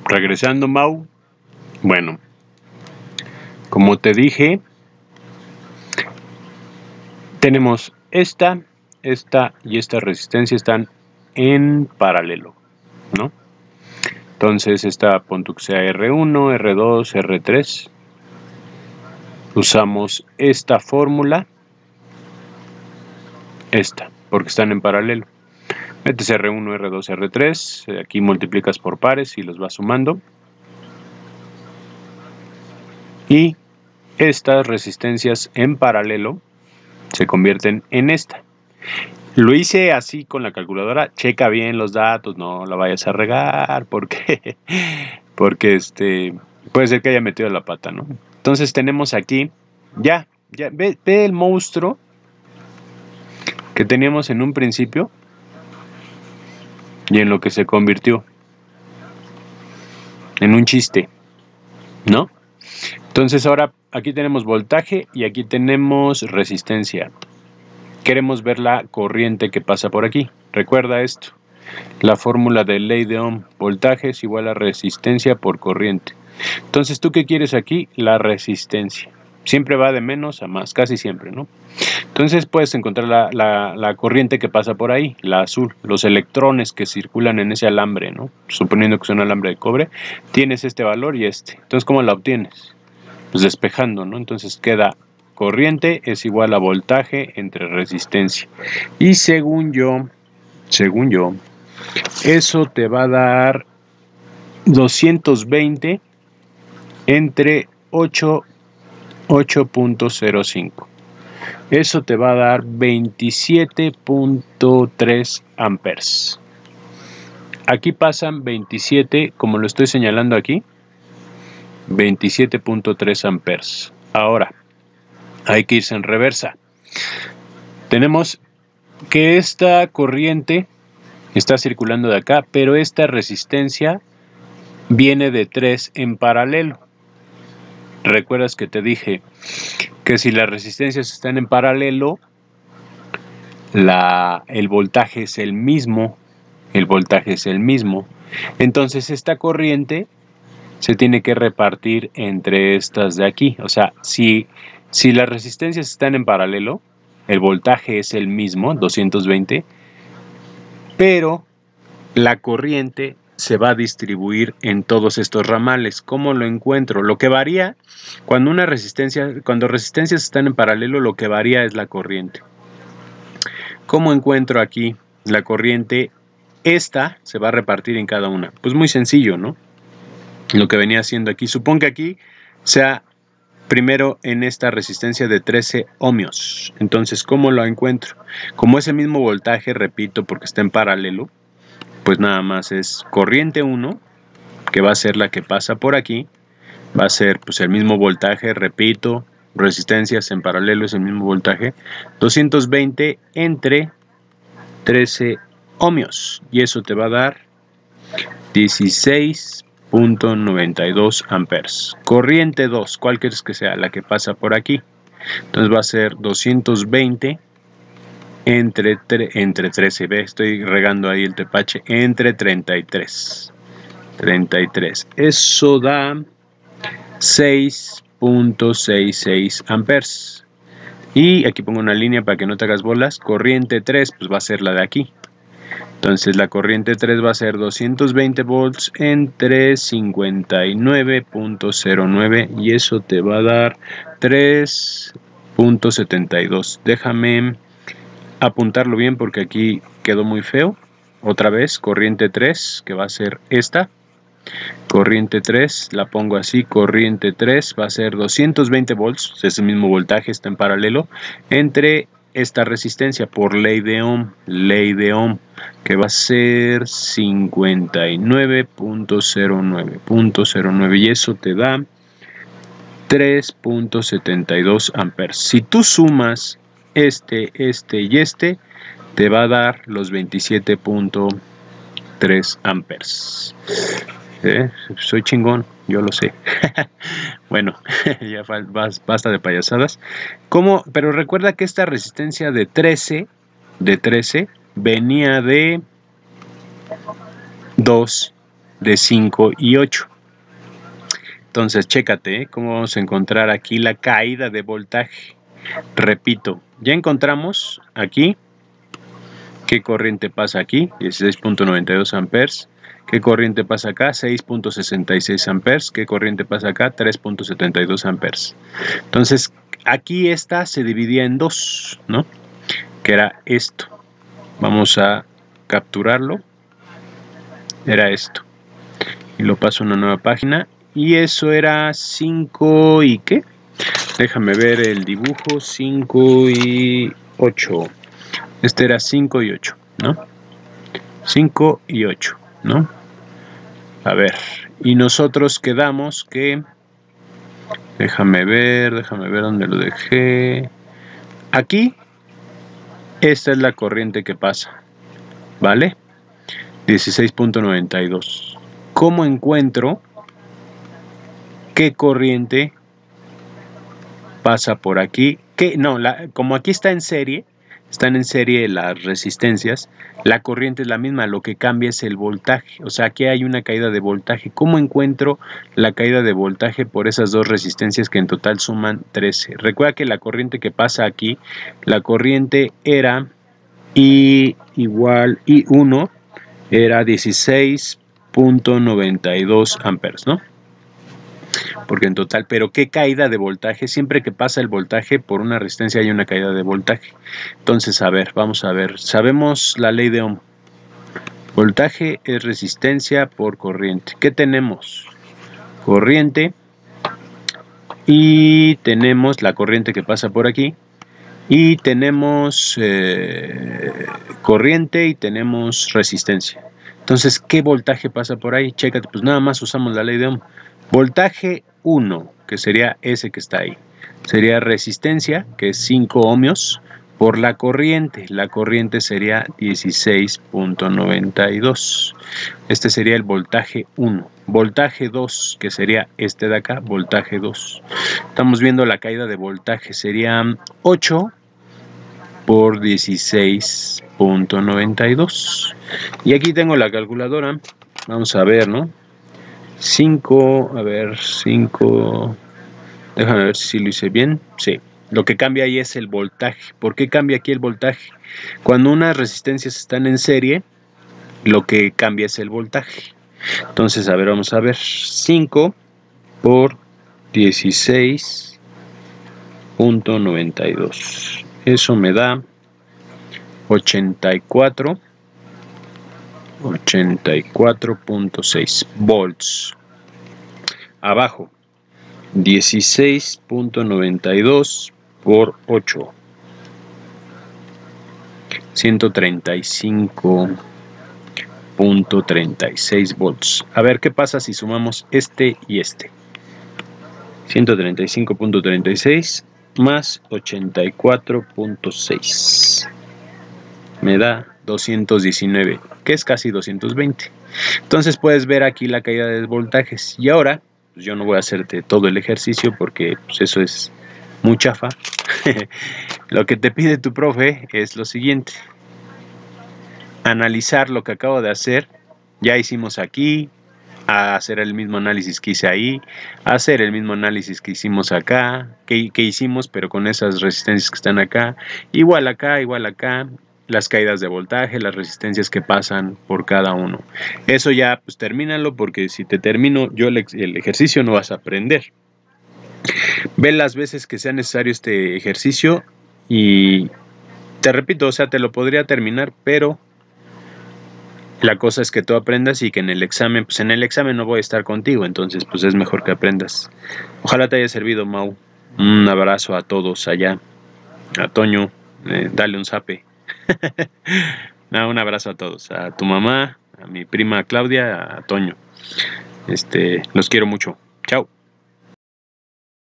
Regresando, Mau. Bueno, como te dije, tenemos esta y esta resistencia están en paralelo, ¿no? Entonces esta pon tú que sea R1, R2, R3. Usamos esta fórmula, porque están en paralelo. Metes R1, R2, R3, aquí multiplicas por pares y los vas sumando. Y estas resistencias en paralelo se convierten en esta. Lo hice así con la calculadora, checa bien los datos, no la vayas a regar, porque puede ser que haya metido la pata, ¿no? Entonces tenemos aquí, ya ve el monstruo que teníamos en un principio y en lo que se convirtió en un chiste, ¿no? Entonces ahora aquí tenemos voltaje y aquí tenemos resistencia. Queremos ver la corriente que pasa por aquí. Recuerda esto. La fórmula de ley de Ohm. Voltaje es igual a resistencia por corriente. Entonces, ¿tú qué quieres aquí? La resistencia. Siempre va de menos a más, casi siempre, ¿no? Entonces puedes encontrar la corriente que pasa por ahí, la azul, los electrones que circulan en ese alambre, ¿no? Suponiendo que es un alambre de cobre, tienes este valor y este. Entonces, ¿cómo la obtienes? Pues despejando, ¿no? Entonces queda corriente es igual a voltaje entre resistencia. Y según yo, eso te va a dar 220 entre 8.05. Eso te va a dar 27.3 amperes. Aquí pasan 27, como lo estoy señalando aquí, 27.3 amperes. Ahora, hay que irse en reversa. Tenemos que esta corriente está circulando de acá, pero esta resistencia viene de 3 en paralelo. ¿Recuerdas que te dije que si las resistencias están en paralelo, el voltaje es el mismo? Entonces esta corriente se tiene que repartir entre estas de aquí. O sea, si las resistencias están en paralelo, el voltaje es el mismo, 220, pero la corriente se va a distribuir en todos estos ramales. ¿Cómo lo encuentro? Lo que varía, cuando resistencias están en paralelo, lo que varía es la corriente. ¿Cómo encuentro aquí la corriente? Esta se va a repartir en cada una. Pues muy sencillo, ¿no? Lo que venía haciendo aquí. Supón que aquí sea primero en esta resistencia de 13 ohmios. Entonces, ¿cómo lo encuentro? Como es el mismo voltaje, repito, porque está en paralelo, pues nada más es corriente 1, que va a ser la que pasa por aquí. Va a ser pues el mismo voltaje, repito, resistencias en paralelo es el mismo voltaje. 220 entre 13 ohmios. Y eso te va a dar 16.92 amperes. Corriente 2, ¿cuál quieres que sea? La que pasa por aquí. Entonces va a ser 220 entre 13, ve, estoy regando ahí el tepache, entre 33. Eso da 6.66 amperes. Y aquí pongo una línea para que no te hagas bolas. Corriente 3, pues va a ser la de aquí. Entonces la corriente 3 va a ser 220 volts entre 59.09 y eso te va a dar 3.72. Déjame apuntarlo bien porque aquí quedó muy feo. Otra vez, corriente 3, que va a ser esta. Corriente 3, la pongo así, corriente 3 va a ser 220 volts, es el mismo voltaje, está en paralelo, entre esta resistencia por ley de Ohm, que va a ser 59.09, y eso te da 3.72 amperes. Si tú sumas este y este, te va a dar los 27.3 amperes. Soy chingón, yo lo sé. Bueno, ya basta de payasadas. Pero recuerda que esta resistencia de 13 venía de 2 de 5 y 8. Entonces, chécate, ¿cómo vamos a encontrar aquí la caída de voltaje? Repito, ya encontramos aquí qué corriente pasa aquí, 16.92 amperes. ¿Qué corriente pasa acá? 6.66 amperes. ¿Qué corriente pasa acá? 3.72 amperes. Entonces, aquí esta se dividía en dos, ¿no? Que era esto. Vamos a capturarlo. Era esto. Y lo paso a una nueva página. Y eso era 5 y ¿qué? Déjame ver el dibujo. 5 y 8. Este era 5 y 8, ¿no? 5 y 8, ¿no? A ver, y nosotros quedamos que... Déjame ver dónde lo dejé. Aquí, esta es la corriente que pasa, ¿vale? 16.92. ¿Cómo encuentro qué corriente pasa por aquí? No, como aquí están en serie las resistencias, la corriente es la misma, lo que cambia es el voltaje, o sea, aquí hay una caída de voltaje. ¿Cómo encuentro la caída de voltaje por esas dos resistencias que en total suman 13? Recuerda que la corriente que pasa aquí, la corriente era I igual I1, era 16.92 amperes, ¿no? Porque en total, pero ¿qué caída de voltaje? Siempre que pasa el voltaje por una resistencia hay una caída de voltaje. Entonces, a ver, vamos a ver. Sabemos la ley de Ohm. Voltaje es resistencia por corriente. ¿Qué tenemos? Corriente. Y tenemos la corriente que pasa por aquí. Y tenemos corriente y tenemos resistencia. Entonces, ¿qué voltaje pasa por ahí? Chécate, pues nada más usamos la ley de Ohm. Voltaje 1, que sería ese que está ahí, sería resistencia, que es 5 ohmios, por la corriente. La corriente sería 16.92. Este sería el voltaje 1. Voltaje 2, que sería este de acá, voltaje 2. Estamos viendo la caída de voltaje, sería 8 por 16.92. Y aquí tengo la calculadora. Vamos a ver, ¿no? 5, a ver, 5, déjame ver si lo hice bien. Sí, lo que cambia ahí es el voltaje. ¿Por qué cambia aquí el voltaje? Cuando unas resistencias están en serie, lo que cambia es el voltaje. Entonces, a ver, vamos a ver. 5 por 16.92. Eso me da 84.6 volts. Abajo, 16.92 por 8. 135.36 volts. A ver qué pasa si sumamos este y este. 135.36 más 84.6. Me da 219, que es casi 220. Entonces puedes ver aquí la caída de voltajes. Y ahora, pues yo no voy a hacerte todo el ejercicio porque pues eso es muy chafa. Lo que te pide tu profe es lo siguiente: analizar lo que acabo de hacer. Ya hicimos aquí, a hacer el mismo análisis que hice ahí, a hacer el mismo análisis que hicimos acá, que hicimos pero con esas resistencias que están acá, igual acá, las caídas de voltaje, las resistencias que pasan por cada uno. Eso ya pues termínalo, porque si te termino yo el ejercicio no vas a aprender. Ve las veces que sea necesario este ejercicio y te repito, o sea, te lo podría terminar, pero la cosa es que tú aprendas y que en el examen, pues en el examen no voy a estar contigo, entonces pues es mejor que aprendas. Ojalá te haya servido, Mau. Un abrazo a todos allá. A Toño, dale un zape. No, un abrazo a todos. A tu mamá, a mi prima Claudia, a Toño. Los quiero mucho.